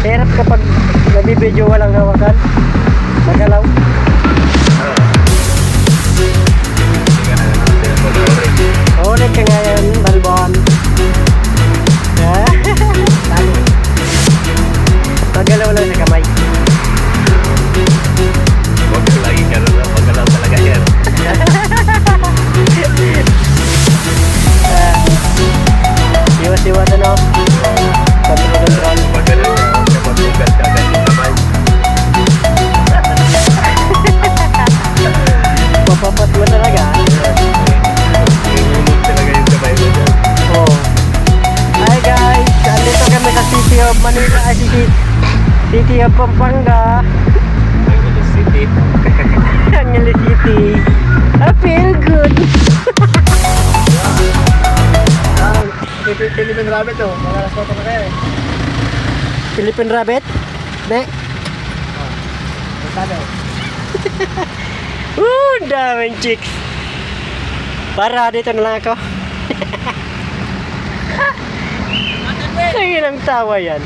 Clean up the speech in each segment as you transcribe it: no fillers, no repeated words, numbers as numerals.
Hirap kapag nabibidyo walang hawakan. Magalaw. Ulit ka ngayon, Balbon. Magalaw lang sa kamay. Huwag lagi ka lang, magalaw talaga yan. Siwa-siwa na no. Control. Magalaw ka, magtugal ka ganyan naman. Papapatwa talaga. Inunog talaga yung kamay mo dyan. Oh. Hi guys, andito kami sa City of Manila, City of Pampanga, Angeles City. Angeles City. I feel good. Philippine Rabbit oh, mga alas 4 na kayo eh. Philippine Rabbit? De? Sabi Daming chicks. Para dito na lang ako. Ay, nang tawa yan.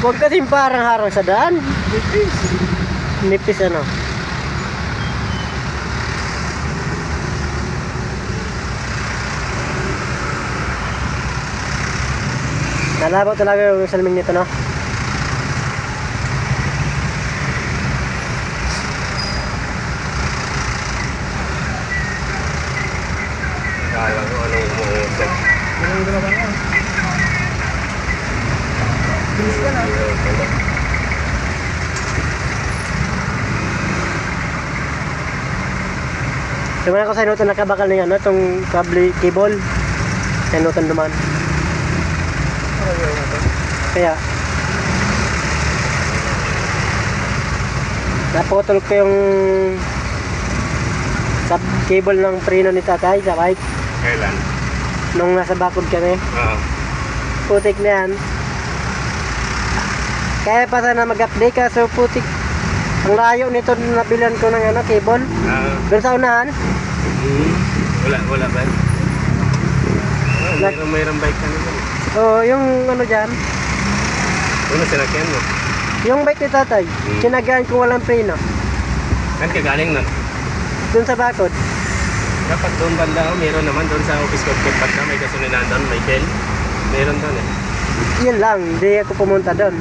Huwag kasing parang harang sa daan. Nipis ano. Nalabaw talaga yung salming nito, no? Kala ko anong umuusap. Ano ba nga? Bilis ka na. Tumana ko sa inutan nakabakal ng ano, itong cable. Sa inutan duman. Kaya naputol ko yung sub cable ng preno ni tatay sa bike Kailan? nung nasa bakod kami. Oo. Putik na yan. Kaya pa sana mag-update ka, so putik. Ang layo nito nabilan ko ng ano, cable. Doon sa unahan. Wala ba? Mayroong bike ka naman. Oo, yung ano dyan. Ano sinakyan mo? Yung bike ni tatay. Sinagaan ko walang preno. Saan ka galing nun? Doon sa bakod. Dapat doon banda oh, meron naman doon sa office ko. Pagka may kasulinan doon, may bell. Meron doon eh. Yun lang, hindi ako pumunta doon.